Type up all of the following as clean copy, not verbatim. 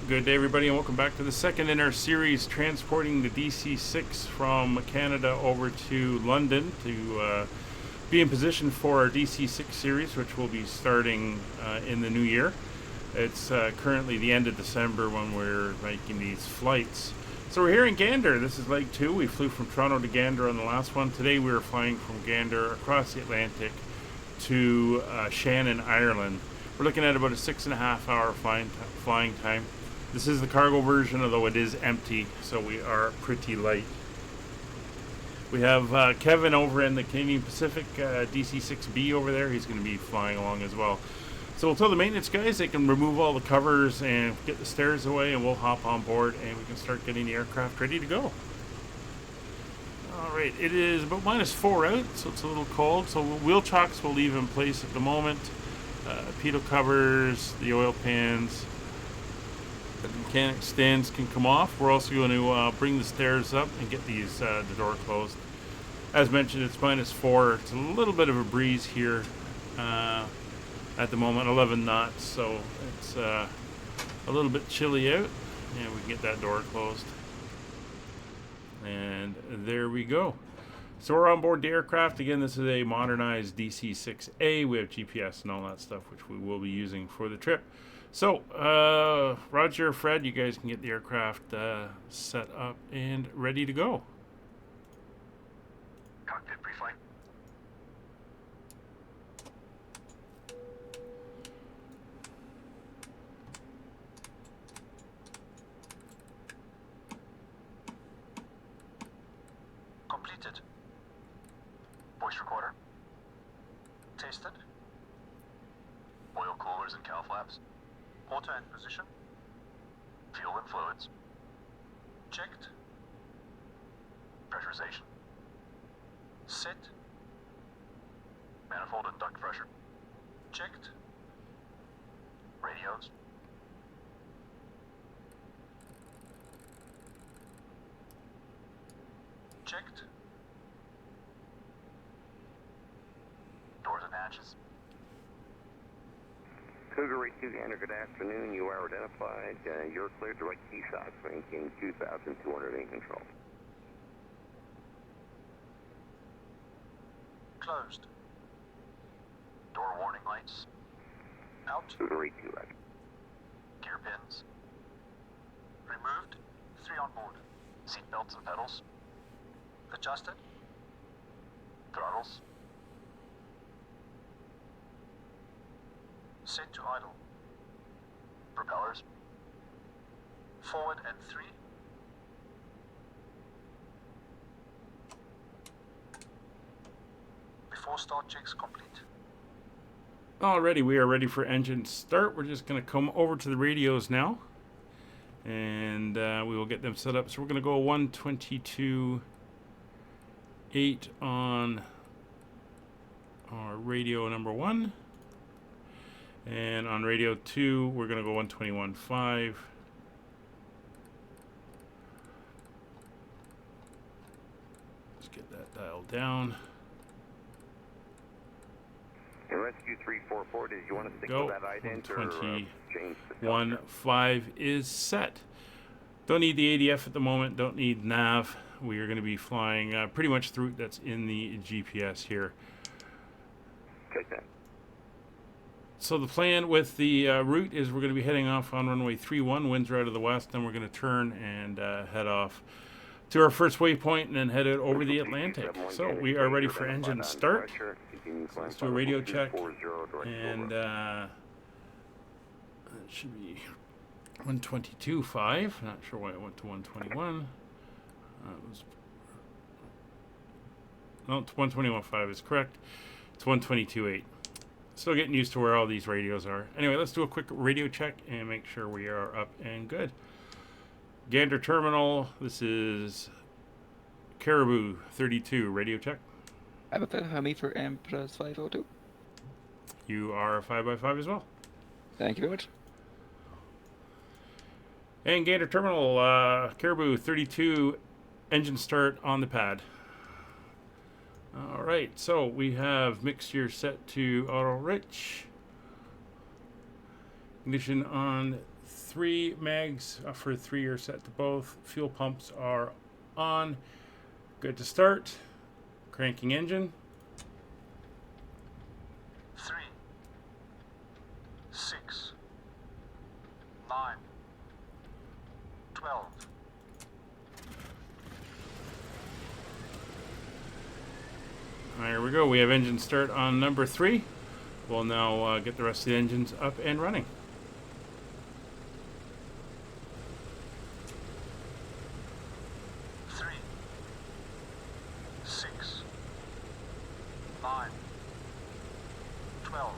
Good day, everybody, and welcome back to the second in our series transporting the DC-6 from Canada over to London to be in position for our DC-6 series, which will be starting in the new year. It's currently the end of December when we're making these flights. So we're here in Gander. This is leg 2. We flew from Toronto to Gander on the last one. Today we are flying from Gander across the Atlantic to Shannon, Ireland. We're looking at about a 6.5 hour flying time. This is the cargo version, although it is empty, so we are pretty light. We have Kevin over in the Canadian Pacific, DC-6B over there. He's going to be flying along as well. So we'll tell the maintenance guys they can remove all the covers and get the stairs away, and we'll hop on board and we can start getting the aircraft ready to go. Alright, it is about -4 out, so it's a little cold. So wheel chocks will leave in place at the moment. Pitot covers, the oil pans, the mechanic stands can come off. We're also going to bring the stairs up and get these the door closed. As mentioned, it's -4. It's a little bit of a breeze here at the moment, 11 knots, so it's a little bit chilly out. And we can get that door closed. And there we go. So we're on board the aircraft. Again, this is a modernized DC-6A. We have GPS and all that stuff, which we will be using for the trip. So, Roger, Fred, you guys can get the aircraft set up and ready to go. Cockpit pre-flight. Completed. Voice recorder. Tasted. Oil coolers and cow flaps. Auto and position. Fuel and fluids. Checked. Pressurization. Set. Manifold and duct pressure. Checked. Radios. Checked. Doors and hatches. Cougar 82 Gander, good afternoon. You are identified. You're cleared to right key shots, maintain 2,208 control. Closed. Door warning lights. Out. Cougar 82, right. Gear pins. Removed. 3 on board. Seat belts and pedals. Adjusted. Throttles. Set to idle. Propellers. Forward and 3. Before start checks complete. Alrighty, we are ready for engine start. We're just going to come over to the radios now, and we will get them set up. So we're going to go 122.8 on our radio number 1. And on radio 2, we're going to go 121.5. Let's get that dialed down. And Rescue 344, did you want to stick with that ident or change the 1.5 is set. Don't need the ADF at the moment. Don't need nav. We are going to be flying pretty much the route that's in the GPS here. Take that. So the plan with the route is we're going to be heading off on runway 31, winds are out of the west, then we're going to turn and head off to our first waypoint and then head out over the Atlantic. So we are ready for engine start. So let's do a radio check, and it should be 122.5. Not sure why it went to 121. No, 121.5 is correct. It's 122.8. Still getting used to where all these radios are. Anyway, let's do a quick radio check and make sure we are up and good. Gander Terminal, this is Caribou 32, radio check. I'm up there, me for Empress 502. You are 5x5 as well. Thank you very much. And Gander Terminal, Caribou 32, engine start on the pad. Alright, so we have mixture set to auto rich. Ignition on 3 mags for 3 are set to both. Fuel pumps are on. Good to start. Cranking engine. 3, 6, 9, 12. There we go. We have engine start on number 3. We'll now get the rest of the engines up and running. Three, 6, 9, 12.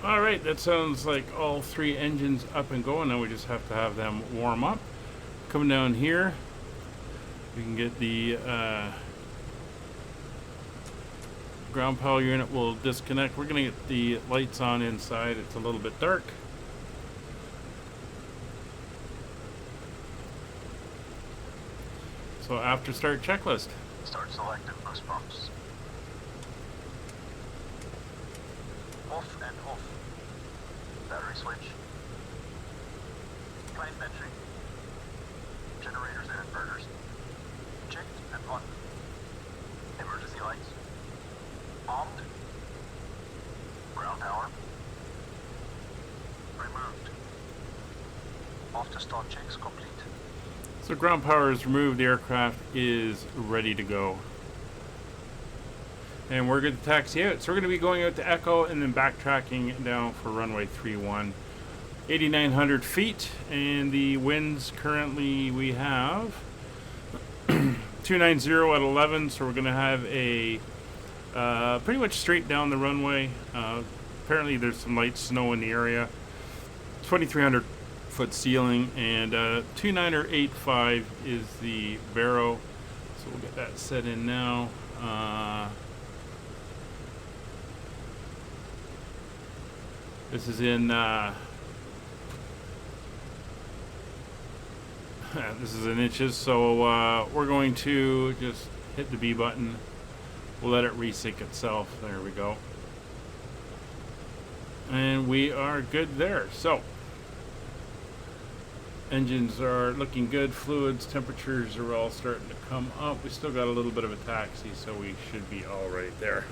Alright, that sounds like all 3 engines up and going. Now we just have to have them warm up. Coming down here, we can get the ground power unit will disconnect. We're going to get the lights on inside. It's a little bit dark. So after start checklist. Start selected boost pumps. Off and off. Battery switch. Plane venting. Generators and inverters. Checked and on. Emergency lights. Armed. Ground power. Removed. After start checks complete. So ground power is removed. The aircraft is ready to go. And we're good to taxi out. So we're going to be going out to Echo and then backtracking down for runway 31. 8,900 feet. And the winds currently we have 290 at 11. So we're going to have a pretty much straight down the runway. Apparently there's some light snow in the area. 2,300 foot ceiling. And 2985 is the Vero. So we'll get that set in now. This is in this is in inches, so we're going to just hit the B button. We'll let it resync itself. There we go. And we are good there. So engines are looking good. Fluids, temperatures are all starting to come up. We still got a little bit of a taxi, so we should be all right there.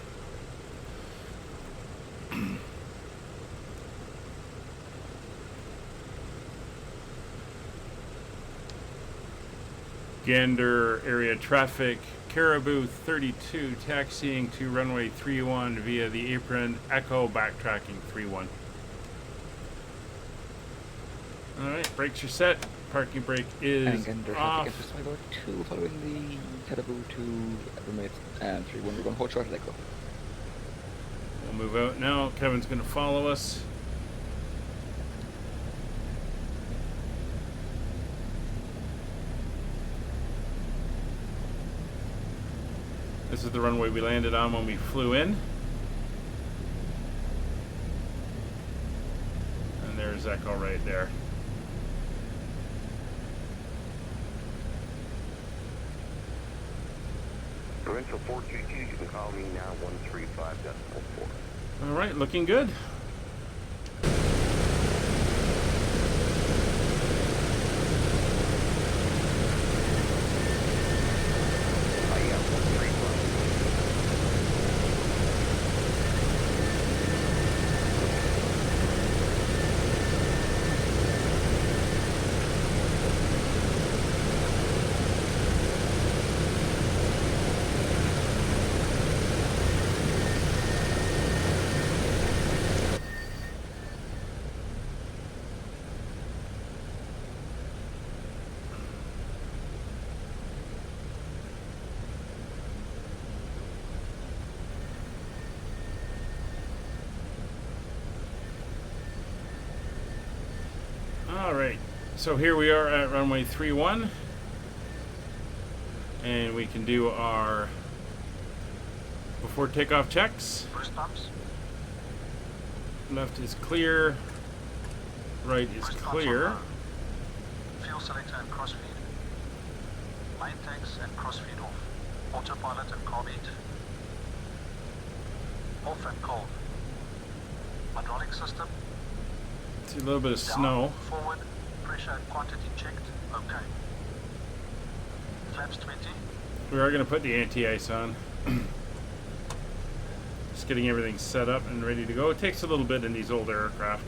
Gander area traffic, Caribou 32 taxiing to runway 31 via the apron, Echo backtracking 31. Alright, brakes are set, parking brake is Gander off. traffic enters 502 following the Caribou to runway 31. We're going to hold short at Echo. We'll move out now. Kevin's going to follow us. This is the runway we landed on when we flew in. And there's Echo right there. Provincial 422, you can call me now 135.4. All right, looking good. Alright, so here we are at runway 31, and we can do our before takeoff checks. Boost pumps. Left is clear, right is Boost pumps clear. on low. Fuel selector and crossfeed. Main tanks and crossfeed off. Autopilot and carb heat. Off and cold. Hydraulic system. See a little bit of Down, snow. forward, pressure and quantity checked. Okay. Flaps 20. We are going to put the anti-ice on. Just getting everything set up and ready to go. It takes a little bit in these older aircraft.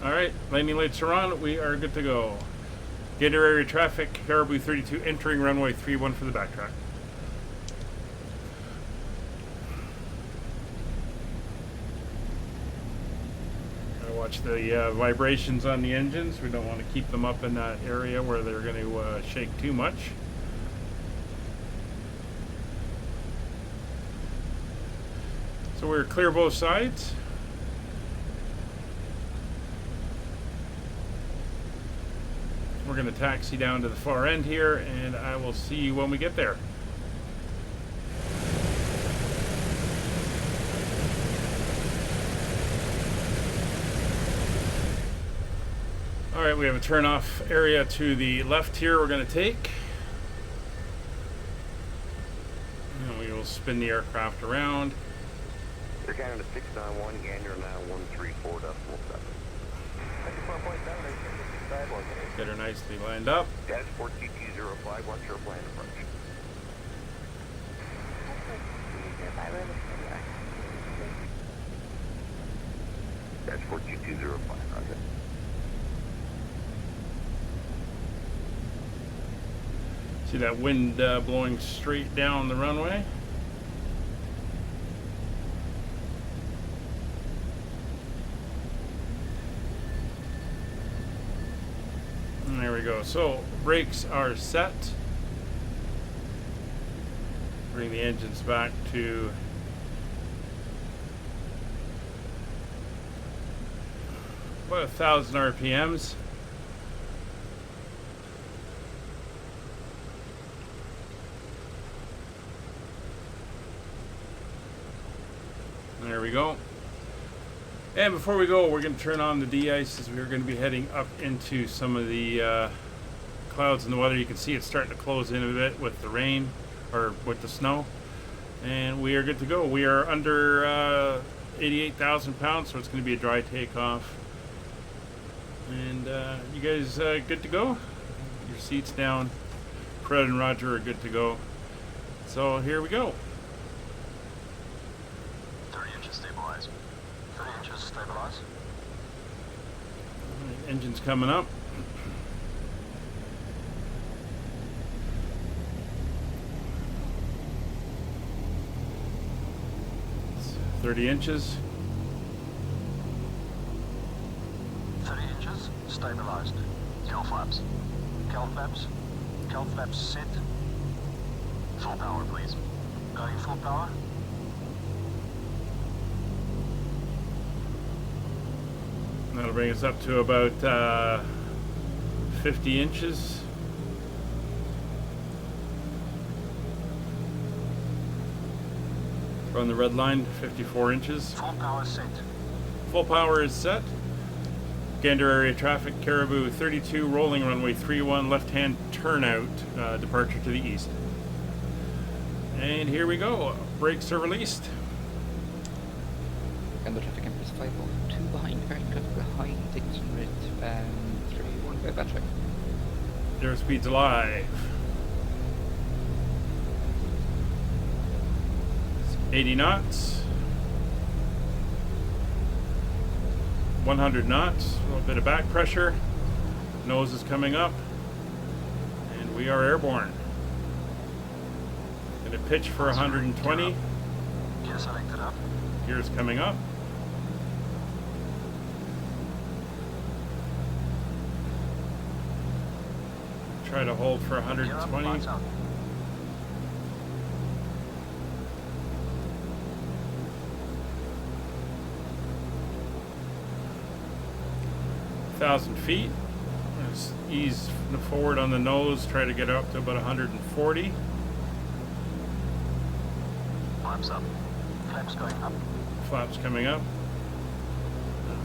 Alright, landing lights are on. We are good to go. Gander area traffic, Caribou 32 entering runway 31 for the backtrack. Gotta watch the vibrations on the engines. We don't want to keep them up in that area where they're going to shake too much. So we're clear both sides. We're going to taxi down to the far end here, and I will see you when we get there. Alright, we have a turn-off area to the left here we're going to take. And we will spin the aircraft around. Air Canada 691, Gander now 134.7. Get her nicely lined up. Dash 42205, what's your plan approach? Dash 42205, roger. See that wind blowing straight down the runway? And there we go. So brakes are set. Bring the engines back to about 1,000 RPMs. There we go. And before we go, we're going to turn on the de-ice as we're going to be heading up into some of the clouds in the weather. You can see it's starting to close in a bit with the rain, or with the snow. And we are good to go. We are under 88,000 pounds, so it's going to be a dry takeoff. And you guys good to go? Your seats down. Fred and Roger are good to go. So here we go. 30 inches stabilize. 30 inches stabilize. Alright, engine's coming up. It's 30 inches. 30 inches stabilized. Cal flaps. Cal flaps. Cal flaps set. Full power, please. Going full power. That'll bring us up to about 50 inches. We're on the red line, 54 inches. Full power set. Full power is set. Gander area traffic, Caribou 32, rolling runway 31, left-hand turnout, departure to the east. And here we go. Brakes are released. And the traffic is 502 behind, current traffic behind, taking rate 31 by battery. Airspeed's alive. It's 80 knots. 100 knots. A little bit of back pressure. Nose is coming up. And we are airborne. Gonna pitch for 120. Gear selected up. Gears coming up. try to hold for Gear up, 120. lights out. 1,000 feet. Just ease forward on the nose, try to get up to about 140. Flaps up. Flaps going up. Flaps coming up.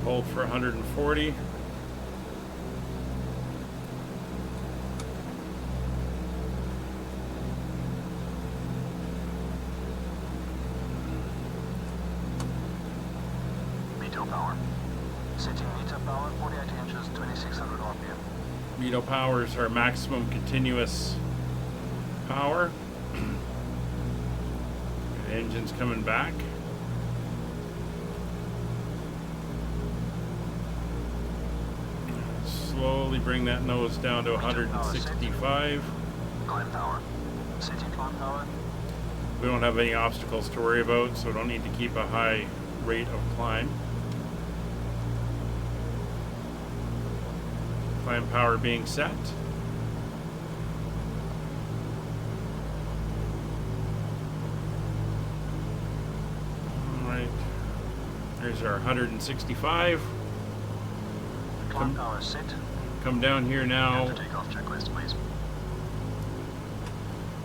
Hold for 140. Meter power. Setting meter power 48 inches, 2600 RPM. Veto power is our maximum continuous power. The engine's coming back. Slowly bring that nose down to 165. Climb power. Setting climb power. We don't have any obstacles to worry about, so don't need to keep a high rate of climb. Climb power being set. Alright. There's our 165. Climb power set. Come down here now. And the takeoff checklist, please.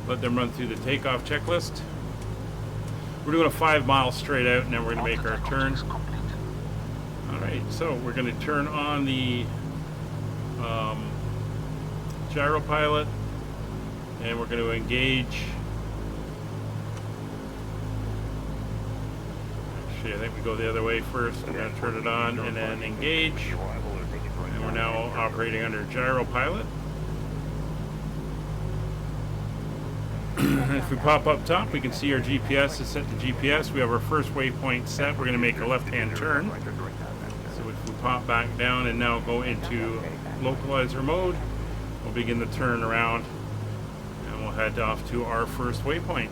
Let them run through the takeoff checklist. We're doing a 5 mile straight out, and then we're going to make our turn. Alright, so we're going to turn on the gyro pilot, and we're going to engage. Actually, I think we go the other way first. I'm going to turn it on and then engage. And we're now operating under gyro pilot. If we pop up top, we can see our GPS is set to GPS. We have our first waypoint set. We're going to make a left-hand turn. So if we pop back down and now go into localizer mode, we'll begin the turn around, and we'll head off to our first waypoint,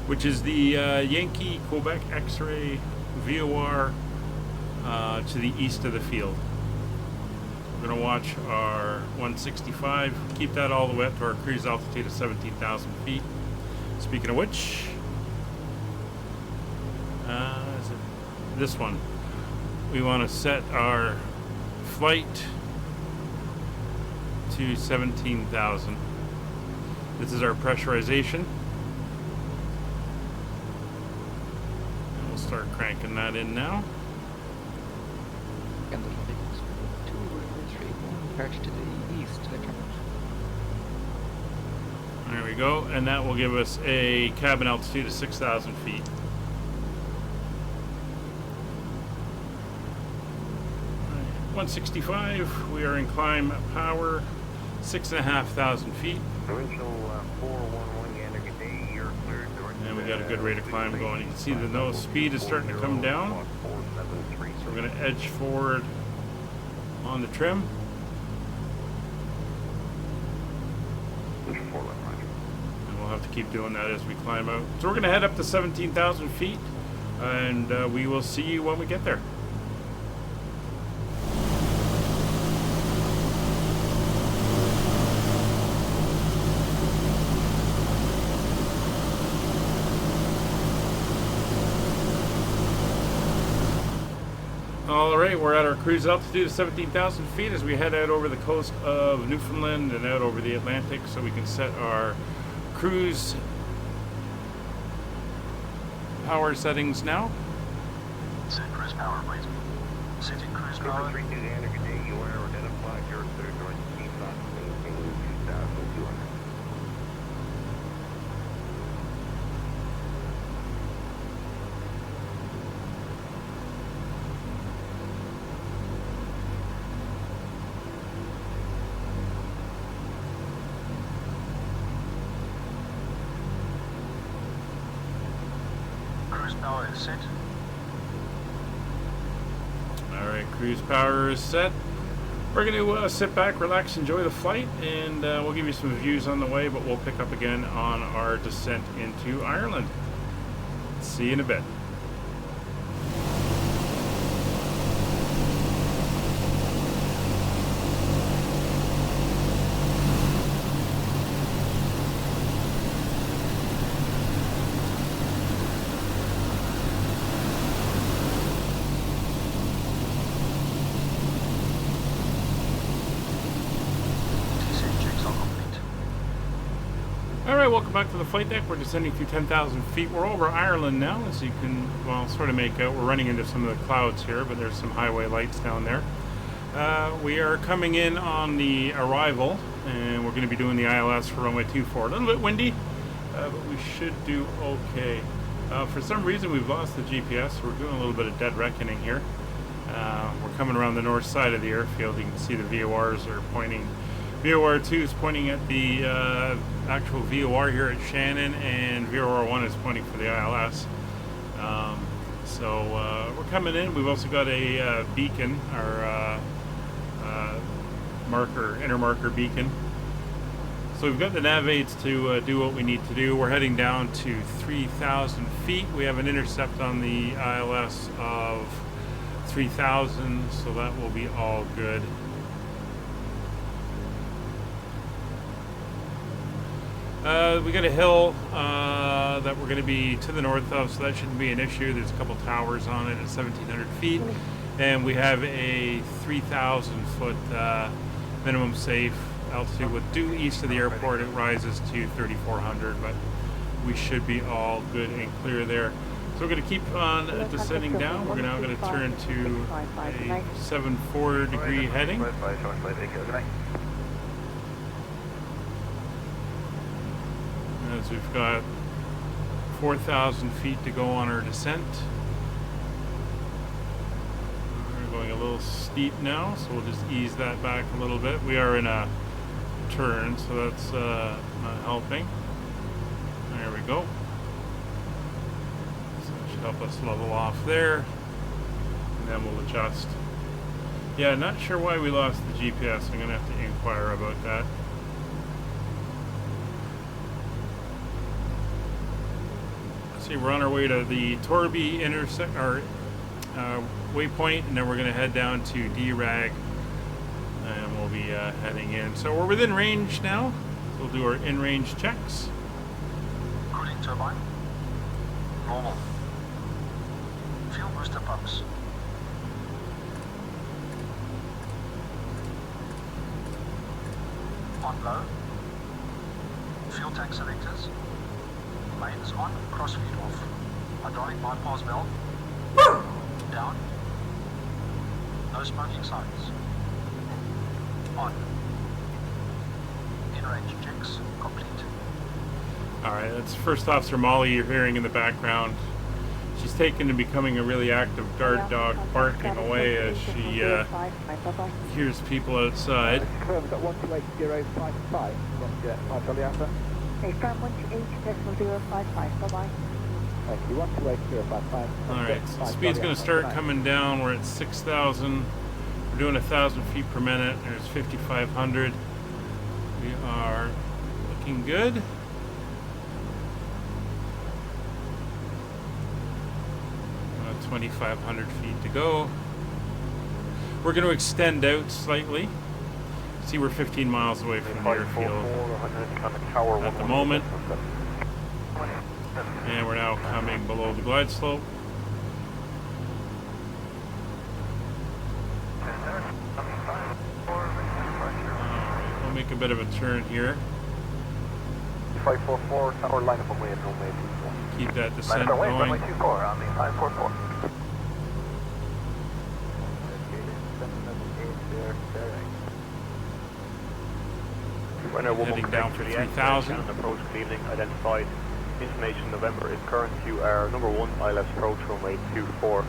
which is the Yankee Quebec X-ray VOR to the east of the field. We're going to watch our 165, keep that all the way up to our cruise altitude of 17,000 feet. Speaking of which, is it this one? We want to set our flight to 17,000. This is our pressurization. And we'll start cranking that in now. Gander 2, 3, 1, departure to the east, There we go, and that will give us a cabin altitude of 6,000 feet. Right, 165, we are in climb power, 6,500 feet. Original 411 Gander, good day. You're cleared direct. And we got a good rate of climb going. You can see the nose speed is starting to come down. So we're going to edge forward on the trim. And we'll have to keep doing that as we climb out. So we're going to head up to 17,000 feet, and we will see you when we get there. Alright, we're at our cruise altitude of 17,000 feet as we head out over the coast of Newfoundland and out over the Atlantic, so we can set our cruise power settings now. Set cruise power, please. Setting cruise power. 32 Gander, good day. You are identified. You're cleared direct. DC-6, maintaining 2,200. Power is set. Alright, cruise power is set. We're going to sit back, relax, enjoy the flight, and we'll give you some views on the way, but we'll pick up again on our descent into Ireland. See you in a bit. Alright, welcome back to the flight deck. We're descending through 10,000 feet. We're over Ireland now, as you can, well, sort of make out. We're running into some of the clouds here, but there's some highway lights down there. We are coming in on the arrival, and we're going to be doing the ILS for runway 24. A little bit windy, but we should do okay. For some reason, we've lost the GPS. We're doing a little bit of dead reckoning here. We're coming around the north side of the airfield. You can see the VORs are pointing. VOR 2 is pointing at the actual VOR here at Shannon, and VOR 1 is pointing for the ILS. So we're coming in. We've also got a beacon, our inner marker beacon. So we've got the nav aids to do what we need to do. We're heading down to 3,000 feet. We have an intercept on the ILS of 3,000, so that will be all good. We got a hill that we're going to be to the north of, so that shouldn't be an issue. There's a couple towers on it at 1,700 feet, and we have a 3,000 foot minimum safe altitude. With due east of the airport, it rises to 3,400, but we should be all good and clear there. So we're going to keep on descending down. We're now going to turn to a 74 degree heading. As we've got 4,000 feet to go on our descent. We're going a little steep now, so we'll just ease that back a little bit. We are in a turn, so that's not helping. There we go. So that should help us level off there, and then we'll adjust. Yeah, not sure why we lost the GPS. I'm going to have to inquire about that. We're on our way to the Torby intersect, or waypoint, and then we're going to head down to DRAG, and we'll be heading in. So we're within range now. So we'll do our in-range checks. Cooling turbine. Normal. Fuel booster pumps. On low. Fuel tank selectors. Mains on, crossfeed off. Hydraulic bypass valve. Down. No smoking signs. On. In-range checks complete. Alright, that's First Officer Molly you're hearing in the background. She's taken to becoming a really active guard dog, barking away as she hears people outside. We've got 128.055. From 128.055, bye-bye. Thank you, 128.055. Alright, so speed's going to start coming down. We're at 6,000. We're doing 1,000 feet per minute. There's 5,500. We are looking good. 2,500 feet to go. We're going to extend out slightly. See, we're 15 miles away from the airfield at the moment, and we're now coming below the glide slope. We'll make a bit of a turn here. 544, tower line up away at runway 24. Keep that descent going. Runway 24 on the 544. Heading down for 3,000. Approach cleaning identified. Information November is current. You are number 1 ILS approach runway 24.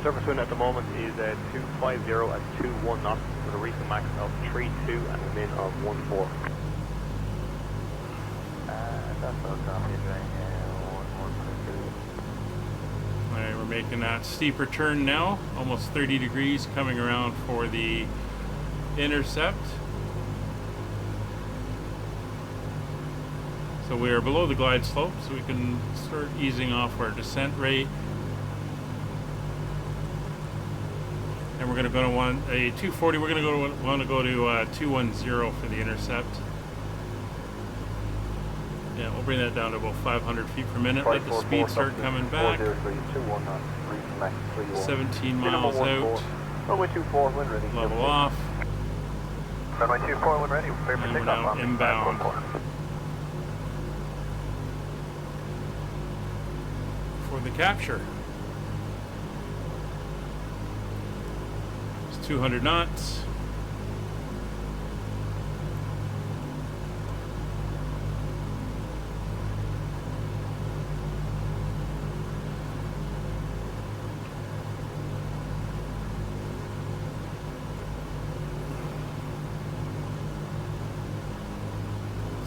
Surface wind at the moment is 250 at 21 knots with a recent max of 32 and a min of 14. Alright, we're making that steeper turn now, almost 30 degrees, coming around for the intercept. So we are below the glide slope, so we can start easing off our descent rate. And we're going to go to a 240. We're going to want to go to 210 for the intercept. Yeah, we'll bring that down to about 500 feet per minute. Let the speed start coming back. 17 miles out. Level off. Runway 24 when ready. And we're now inbound. for the capture. It's 200 knots.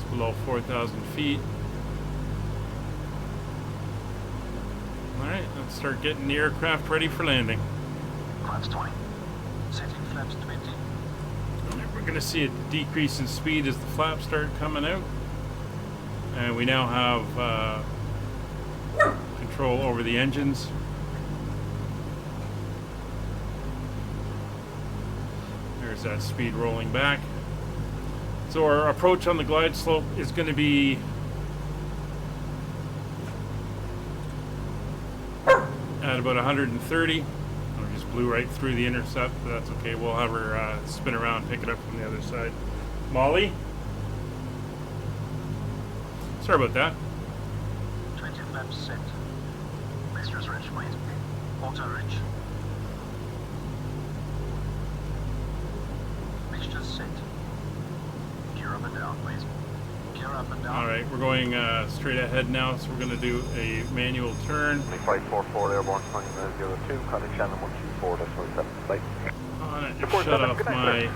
Below 4,000 feet. Alright, let's start getting the aircraft ready for landing. Flaps 20. Setting flaps 20. We're going to see a decrease in speed as the flaps start coming out. And we now have control over the engines. There's that speed rolling back. So our approach on the glide slope is going to be at about 130. We just blew right through the intercept, but that's okay. We'll have her spin around, pick it up from the other side. Molly? Sorry about that. 20 flaps set. Mixtures rich, please. Auto rich. Mixtures set. Gear up and down, please. Gear up and down. Alright, we're going straight ahead now, so we're going to do a manual turn. 544 airborne 2902, contact Shannon 124, that's 27 flight. On it, shut off my...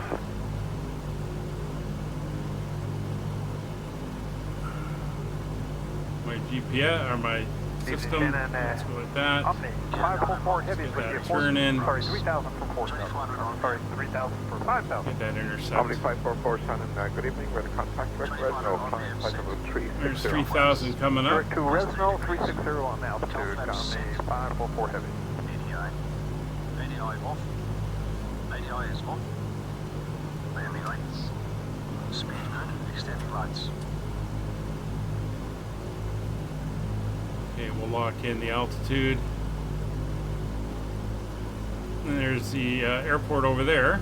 GPS, or my system. Let's go with that. 544 heavy Get that turn in. Sorry, 3,000 from 4,000. Sorry, 3,000 for 5,000. Get that intercept. Omni 544 Shannon, good evening. We're the contact direct Resno, client 503. There's 3,000 coming up. Direct to Resno 360 on altitude, on the 544 heavy. ADI off. ADI is on. Landing lights. Speed good. Extending lights. Okay, we'll lock in the altitude. And there's the airport over there.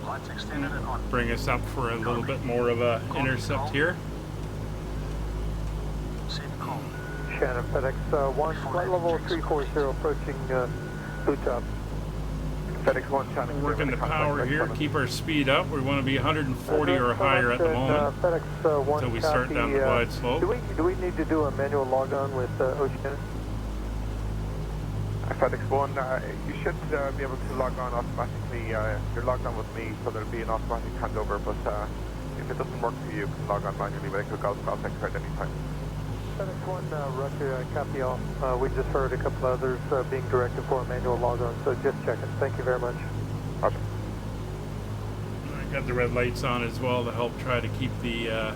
Lights extended and on. Bring us up for a little bit more of a intercept here. Set call. Shannon, FedEx 1, flight level 340 approaching blue top. FedEx 1, Shannon. We're working the power here, keep our speed up. We want to be 140 or higher at the moment FedEx 1 until we start down the glide slope. Do we need to do a manual log on with Ocean? FedEx 1, you should be able to log on automatically. You're logged on with me, so there'll be an automatic handover, but if it doesn't work for you, you can log on manually, but I could go out at any time. FedEx 1, Roger, copy all. We just heard a couple others being directed for a manual log on, so just checking. Thank you very much. Roger. I got the red lights on as well to help try to keep the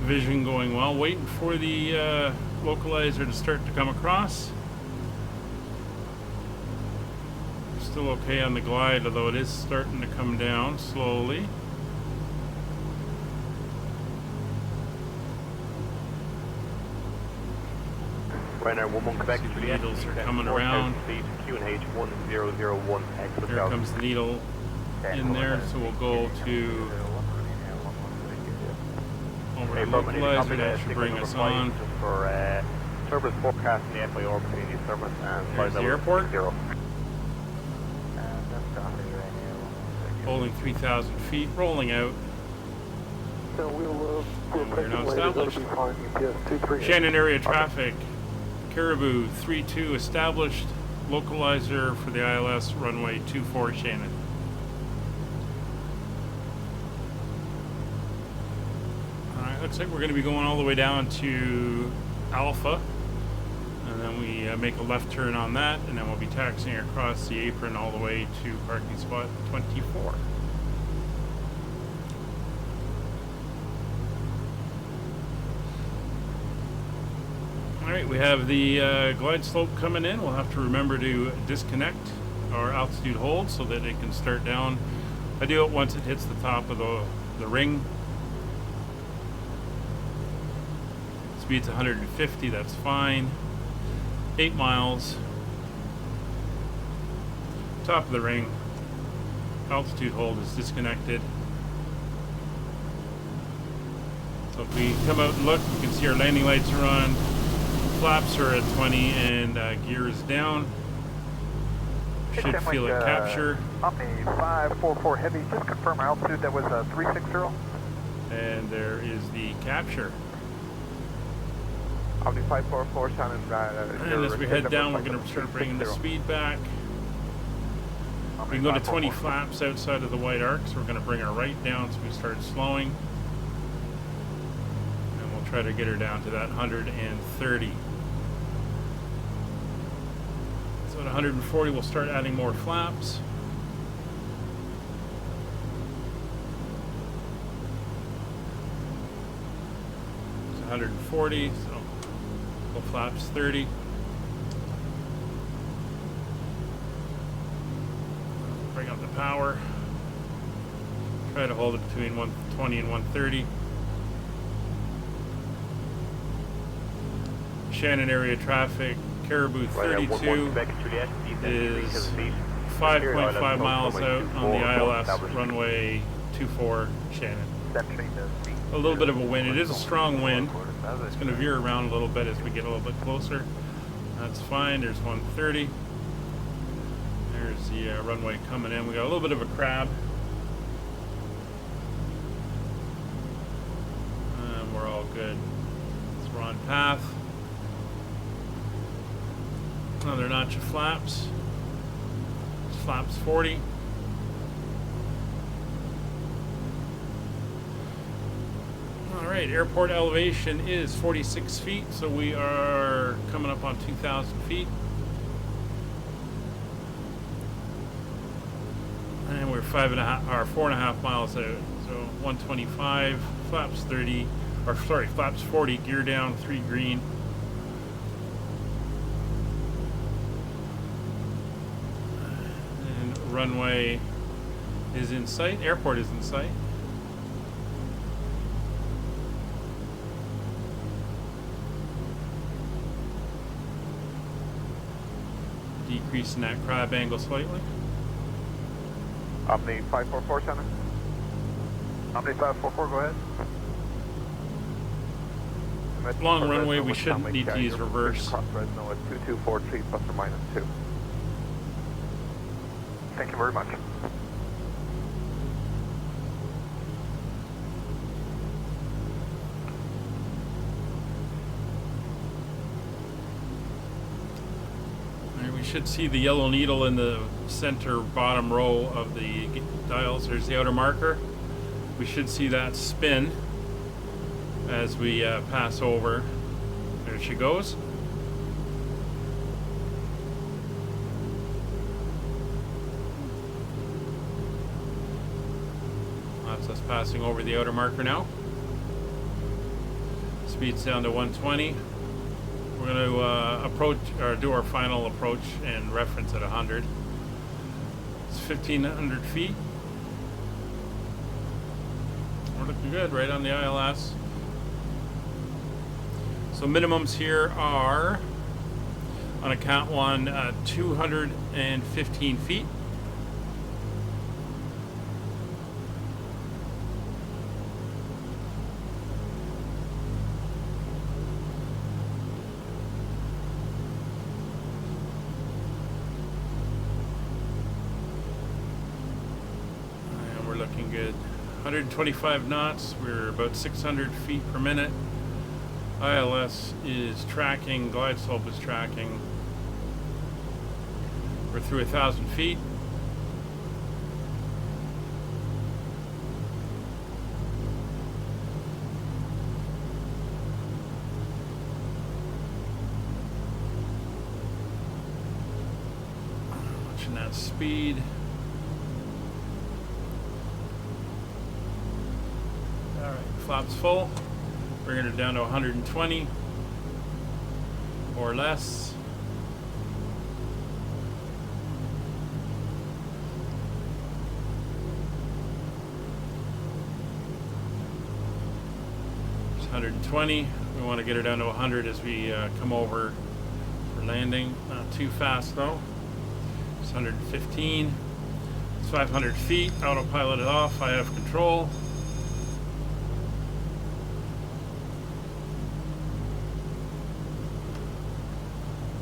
vision going well. Waiting for the localizer to start to come across. Still okay on the glide, although it is starting to come down slowly. Ryanair 11 Quebec, The needles are coming around. QNH 1001 exit. There comes the needle in there, so we'll go to over to localizer. That should bring us on. For turbulence forecast in the FIR between the turbulence and There's the airport. Holding 3,000 feet, rolling out. So We're now established. Shannon area traffic. Caribou 32 established. Localizer for the ILS runway 24 Shannon. Alright, looks like we're going to be going all the way down to Alpha. And then we make a left turn on that, and then we'll be taxiing across the apron all the way to parking spot 24. Alright, we have the glide slope coming in. We'll have to remember to disconnect our altitude hold so that it can start down. I do it once it hits the top of the ring. Speed's 150, that's fine. 8 miles. Top of the ring. Altitude hold is disconnected. So if we come out and look, you can see our landing lights are on. Flaps are at 20 and gear is down. Should feel it capture. Omni 544 Heavy, just confirm our altitude, that was 360. And there is the capture. Omni 544, Shannon. And as we head down, we're going to start bringing the speed back. We can go to 20 flaps outside of the white arc, so we're going to bring her right down so we start slowing. And we'll try to get her down to that 130. So at 140, we'll start adding more flaps. It's 140, so full flaps 30. Bring up the power. Try to hold it between 120 and 130. Shannon area traffic, Caribou 32 is 5.5 miles out on the ILS runway 24 Shannon. A little bit of a wind. It is a strong wind. It's going to veer around a little bit as we get a little bit closer. That's fine. There's 130. There's the runway coming in. We got a little bit of a crab. And we're all good. So we're on path. Another notch of flaps. Flaps 40. Alright, airport elevation is 46 feet, so we are coming up on 2,000 feet. And we're 4.5 miles out. So 125, flaps 30, or sorry, flaps 40, gear down, 3 green. And runway is in sight, airport is in sight. Decreasing that crab angle slightly. Omni 544, Shannon. Omni 544, go ahead. Long runway, we shouldn't need to use reverse. Cross Fresno at 2243 plus or minus 2. Thank you very much. We should see the yellow needle in the center bottom row of the dials. There's the outer marker. We should see that spin as we pass over. There she goes. That's us passing over the outer marker now. Speed's down to 120. We're going to approach or do our final approach and reference at 100. It's 1,500 feet. We're looking good right on the ILS. So minimums here are on a count 1, 215 feet. Looking good. 125 knots. We're about 600 feet per minute. ILS is tracking. Glide slope is tracking. We're through 1,000 feet. Watching that speed. Flaps full, bringing it down to 120 or less. It's 120. We want to get her down to 100 as we come over for landing. Not too fast though. It's 115. It's 500 feet. Autopilot it off. I have control.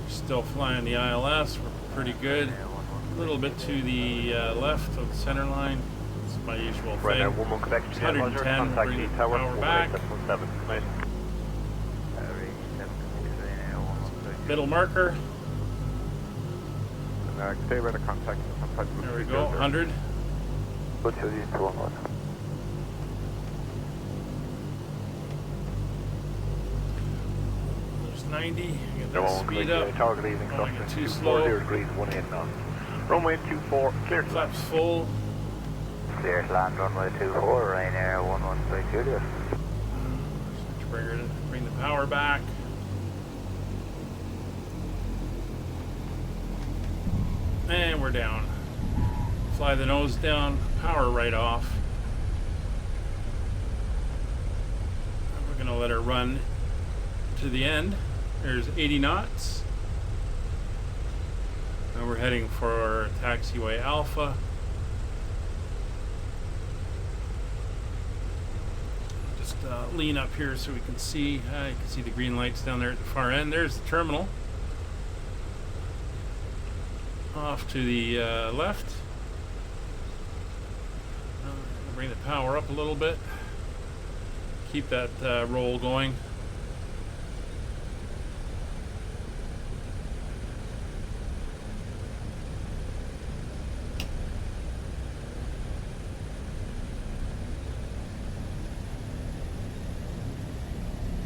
Still flying the ILS. We're pretty good. A little bit to the left of the center line. It's my usual thing. Right now, 1-1 Quebec, 110. contact Bring the the tower, power back. 17. Middle marker. Stay by the contact. There we go. 100. Put your lead to 1-1. There's 90. Get No, that speed up. Tower leaving Going cluster. too slow. 240 degrees, 18 knots. Runway 24, clear to land. Flaps full. Clear to land, runway 24, Ryanair 113 Juliet. Switchbringer to bring the power back. And we're down. Fly the nose down, power right off. And we're gonna let her run to the end. There's 80 knots. And we're heading for taxiway Alpha. Just lean up here so we can see. You can see the green lights down there at the far end. There's the terminal. Off to the left. Bring the power up a little bit. Keep that roll going.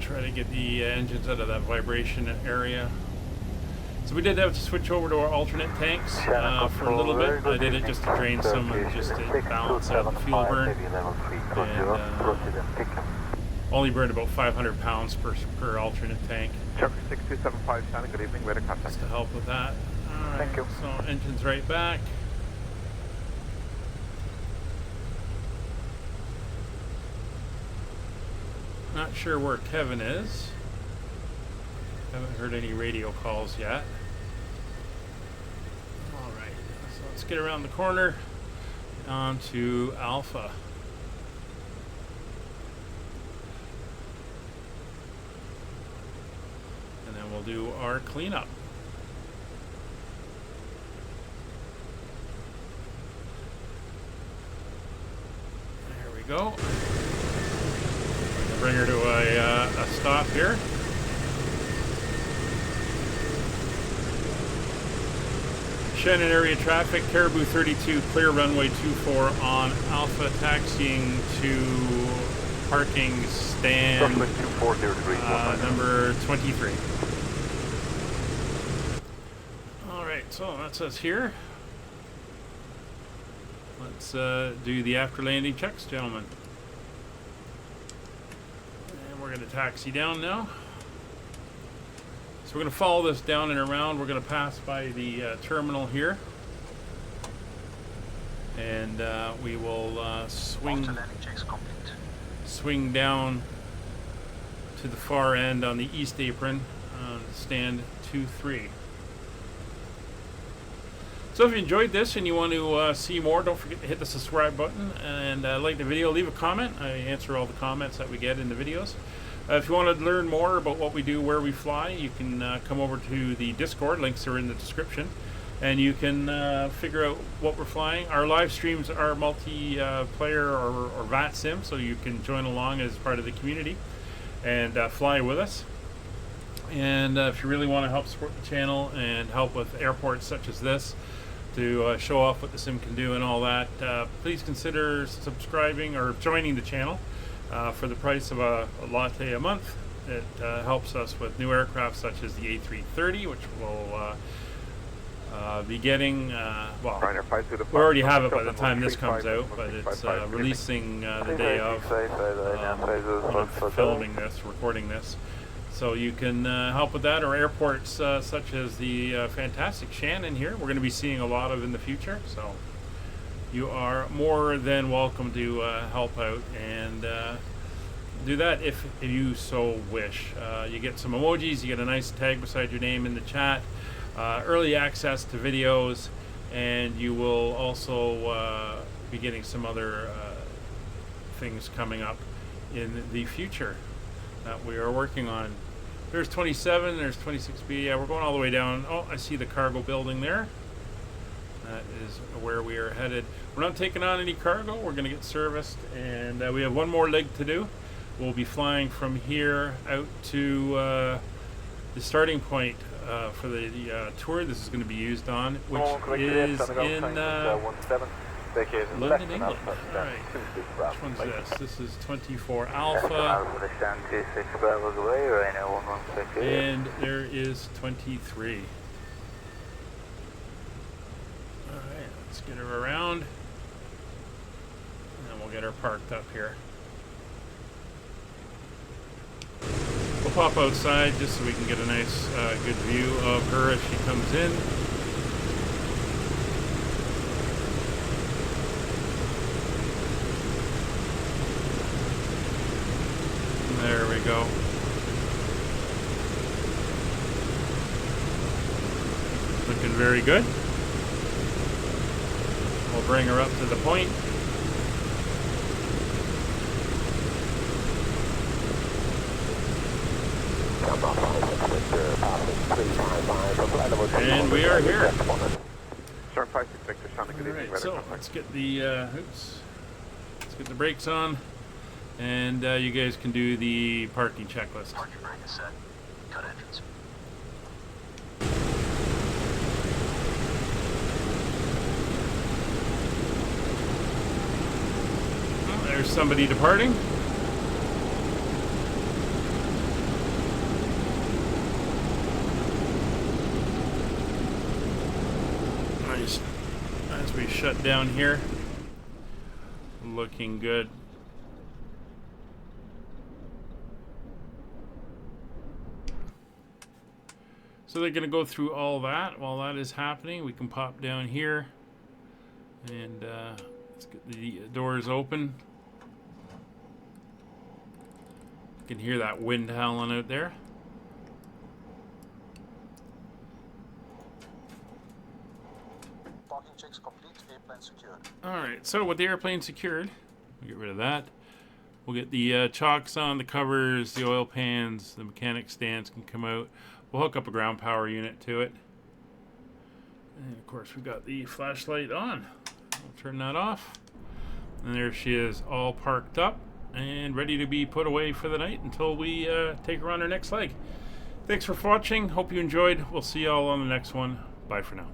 Try to get the engines out of that vibration area. So we did have to switch over to our alternate tanks for a little bit. I did it just to drain some and just to balance out the fuel burn. And, only burned about 500 pounds per alternate tank. Chuck 6275, Shannon, good evening, way to contact. Just to help with that. Alright, Thank you. so engines right back. Not sure where Kevin is. Haven't heard any radio calls yet. Alright, so let's get around the corner on to Alpha. And then we'll do our cleanup. There we go. Bring her to a stop here. Shannon area traffic, Caribou 32, clear runway 24 on Alpha, taxiing to parking stand number 23. Alright, so that's us here. Let's do the after landing checks, gentlemen. And we're going to taxi down now. So we're going to follow this down and around. We're going to pass by the terminal here. And we will swing down to the far end on the east apron on stand 2-3. So if you enjoyed this and you want to see more, don't forget to hit the subscribe button and like the video. Leave a comment. I answer all the comments that we get in the videos. If you want to learn more about what we do, where we fly, you can come over to the Discord. Links are in the description. And you can figure out what we're flying. Our live streams are multiplayer or VAT sim, so you can join along as part of the community and fly with us. And if you really want to help support the channel and help with airports such as this to show off what the sim can do and all that, please consider subscribing or joining the channel. For the price of a latte a month. It helps us with new aircraft such as the A330, which will be getting, well, we already have it by the time this comes out, but it's releasing the day of when I'm filming this, recording this. So you can help with that, or airports such as the fantastic Shannon here. We're going to be seeing a lot of in the future, so you are more than welcome to help out and do that if you so wish. You get some emojis, you get a nice tag beside your name in the chat, early access to videos, and you will also be getting some other things coming up in the future that we are working on. There's 27, there's 26B. Yeah, we're going all the way down. Oh, I see the cargo building there. That is where we are headed. We're not taking on any cargo. We're going to get serviced, and we have one more leg to do. We'll be flying from here out to the starting point for the tour this is going to be used on, which is in London, England. All right. Which one's this? This is 24 Alpha. And there is 23. All right, let's get her around. And then we'll get her parked up here. We'll pop outside just so we can get a nice, good view of her as she comes in. There we go. Looking very good. We'll bring her up to the point. And we are here. Start 56 Victor, Shannon, good evening. Alright, so let's get the let's get the brakes on, and you guys can do the parking checklist. Parking brake is set. Cut engines. Well, there's somebody departing. Nice. As we shut down here, looking good. So they're going to go through all that. While that is happening, we can pop down here and let's get the doors open. You can hear that wind howling out there. Parking checks complete. Airplane secured. Alright, so with the airplane secured, we'll get rid of that. We'll get the chocks on, the covers, the oil pans, the mechanic stands can come out. We'll hook up a ground power unit to it. And of course we've got the flashlight on. We'll turn that off. And there she is, all parked up and ready to be put away for the night until we take her on our next leg. Thanks for watching. Hope you enjoyed. We'll see you all on the next one. Bye for now.